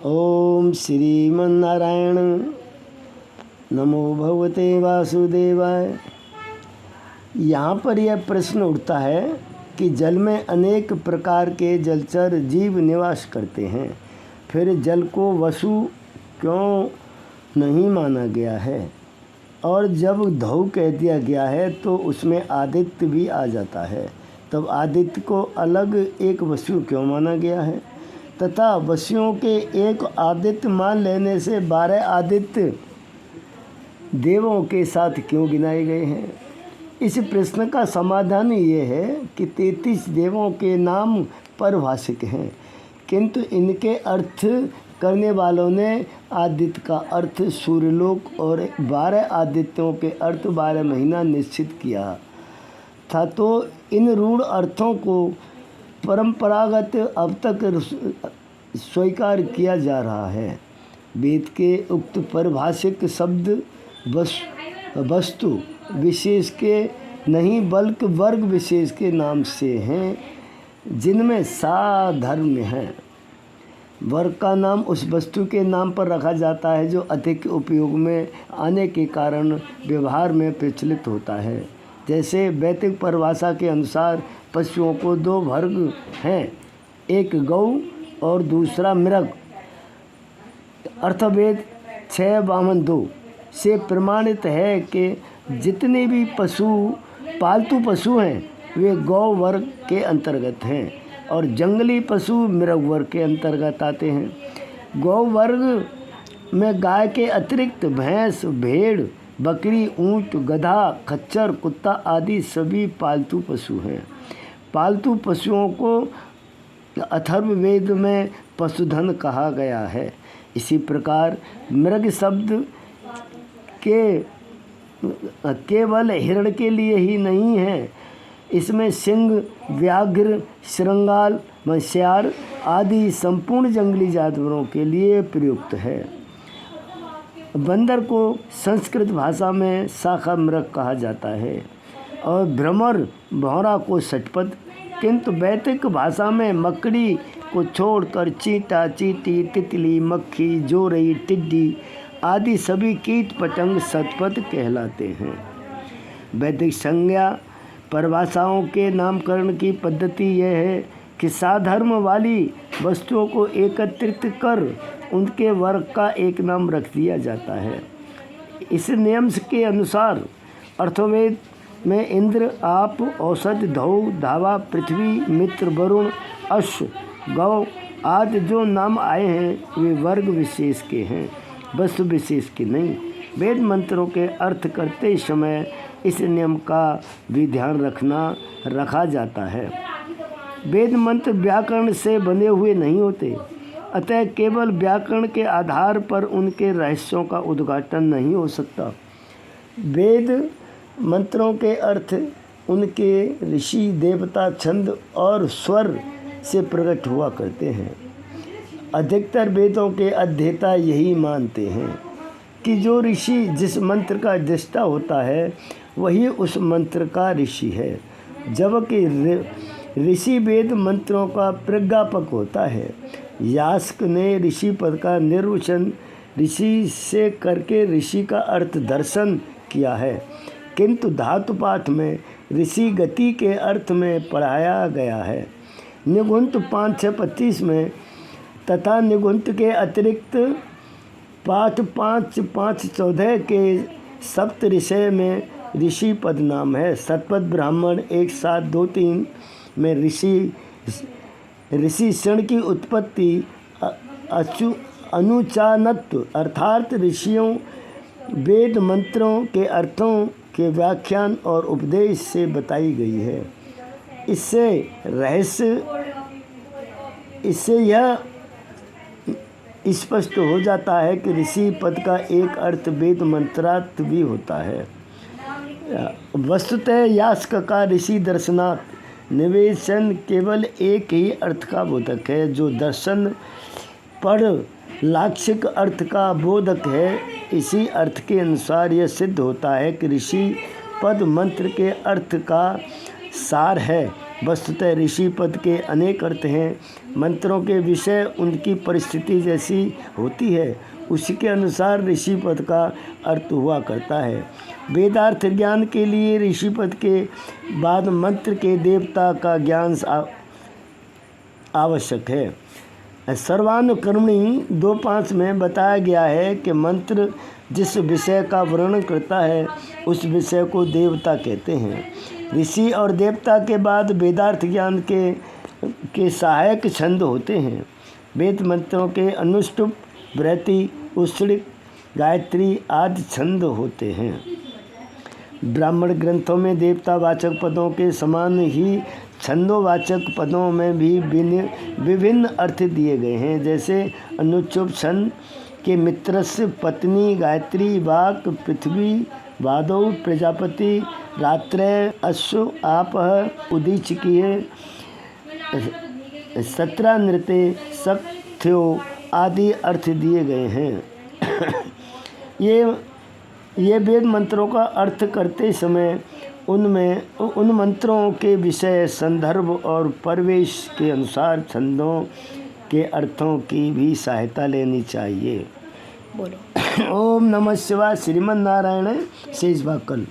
ओम श्रीमन्नारायण नमो भगवते वासुदेवाय। यहाँ पर यह प्रश्न उठता है कि जल में अनेक प्रकार के जलचर जीव निवास करते हैं, फिर जल को वसु क्यों नहीं माना गया है? और जब धौ कह दिया गया है तो उसमें आदित्य भी आ जाता है, तब आदित्य को अलग एक वसु क्यों माना गया है? तथा वसुओं के एक आदित्य मान लेने से 12 आदित्य देवों के साथ क्यों गिनाए गए हैं? इस प्रश्न का समाधान ये है कि 33 देवों के नाम परिभाषिक हैं, किंतु इनके अर्थ करने वालों ने आदित्य का अर्थ सूर्यलोक और 12 आदित्यों के अर्थ 12 महीना निश्चित किया था। तो इन रूढ़ अर्थों को परंपरागत अब तक स्वीकार किया जा रहा है। वेद के उक्त परिभाषिक शब्द वस्तु विशेष के नहीं बल्कि वर्ग विशेष के नाम से हैं, जिनमें साधर्म्य है। वर्ग का नाम उस वस्तु के नाम पर रखा जाता है जो अधिक उपयोग में आने के कारण व्यवहार में प्रचलित होता है। जैसे वैदिक परिभाषा के अनुसार पशुओं को 2 वर्ग हैं, एक गौ और दूसरा मृग। अर्थवेद 6 वामन 2 से प्रमाणित है कि जितने भी पालतू पशु हैं वे गौ वर्ग के अंतर्गत हैं और जंगली पशु मृग वर्ग के अंतर्गत आते हैं। गौ वर्ग में गाय के अतिरिक्त भैंस, भेड़, बकरी, ऊंट, गधा, खच्चर, कुत्ता आदि सभी पालतू पशु हैं। पालतू पशुओं को अथर्ववेद में पशुधन कहा गया है। इसी प्रकार मृग शब्द के केवल हिरण के लिए ही नहीं है, इसमें सिंह, व्याघ्र, श्रृंगाल, मत्स्यार आदि संपूर्ण जंगली जानवरों के लिए प्रयुक्त है। बंदर को संस्कृत भाषा में शाखा मृग कहा जाता है और भ्रमर भौरा को षटपद, किंतु वैदिक भाषा में मकड़ी को छोड़कर चींटा, चींटी, तितली, मक्खी, जोरई, टिड्डी आदि सभी कीट पतंग शतपथ कहलाते हैं। वैदिक संज्ञा परिभाषाओं के नामकरण की पद्धति यह है कि साधर्म वाली वस्तुओं को एकत्रित कर उनके वर्ग का एक नाम रख दिया जाता है। इस नियम के अनुसार अर्थवेद में इंद्र, आप, औषध, धौ, धावा, पृथ्वी, मित्र, वरुण, अश्व, गौ आदि जो नाम आए हैं वे वर्ग विशेष के हैं, वस्तु विशेष के नहीं। वेद मंत्रों के अर्थ करते समय इस नियम का भी ध्यान रखा जाता है। वेद मंत्र व्याकरण से बने हुए नहीं होते, अतः केवल व्याकरण के आधार पर उनके रहस्यों का उद्घाटन नहीं हो सकता। वेद मंत्रों के अर्थ उनके ऋषि, देवता, छंद और स्वर से प्रकट हुआ करते हैं। अधिकतर वेदों के अध्येता यही मानते हैं कि जो ऋषि जिस मंत्र का दृष्टा होता है वही उस मंत्र का ऋषि है, जबकि ऋषि वेद मंत्रों का प्रज्ञापक होता है। यास्क ने ऋषि पद का निर्वचन ऋषि से करके ऋषि का अर्थ दर्शन किया है, किंतु धातुपाठ में ऋषि गति के अर्थ में पढ़ाया गया है। निघुंत 5-6-25 में तथा निघुंत के अतिरिक्त पाठ 5-5-14 के सप्त ऋषय में ऋषि पद नाम है। शतपथ ब्राह्मण 1-7-2-3 में ऋषि क्षण की उत्पत्ति अनुचानत्व अर्थात ऋषियों वेद मंत्रों के अर्थों के व्याख्यान और उपदेश से बताई गई है। इससे यह स्पष्ट हो जाता है कि ऋषि पद का एक अर्थ वेद मंत्रार्थ भी होता है। वस्तुतः यास्क का ऋषि दर्शनात् निवेशन केवल एक ही अर्थ का बोधक है, जो दर्शन पढ़ लाक्षिक अर्थ का बोधक है। इसी अर्थ के अनुसार यह सिद्ध होता है कि ऋषि पद मंत्र के अर्थ का सार है, वस्तुतः ऋषि पद के अनेक अर्थ हैं। मंत्रों के विषय उनकी परिस्थिति जैसी होती है, उसके अनुसार ऋषि पद का अर्थ हुआ करता है। वेदार्थ ज्ञान के लिए ऋषि पद के बाद मंत्र के देवता का ज्ञान आवश्यक है। सर्वानुकर्मणी 2.5 में बताया गया है कि मंत्र जिस विषय का वर्णन करता है उस विषय को देवता कहते हैं। ऋषि और देवता के बाद वेदार्थ ज्ञान के सहायक छंद होते हैं। वेद मंत्रों के अनुष्टुप, बृहति, उष्णिक, गायत्री आदि छंद होते हैं। ब्राह्मण ग्रंथों में देवतावाचक पदों के समान ही छंदोवाचक पदों में भी विभिन्न अर्थ दिए गए हैं। जैसे अनुच्चुप छंद के मित्रस्य, पत्नी, गायत्री, वाक, पृथ्वी, वादौ, प्रजापति, रात्रय, अश्व, आपः, उदीचकीय, 17 नृत्य, सख्यो आदि अर्थ दिए गए हैं। ये वेद मंत्रों का अर्थ करते समय उन मंत्रों के विषय, संदर्भ और परिवेश के अनुसार छंदों के अर्थों की भी सहायता लेनी चाहिए। बोलो। ओम नमः शिवाय। श्रीमन नारायण शेष भाग कल।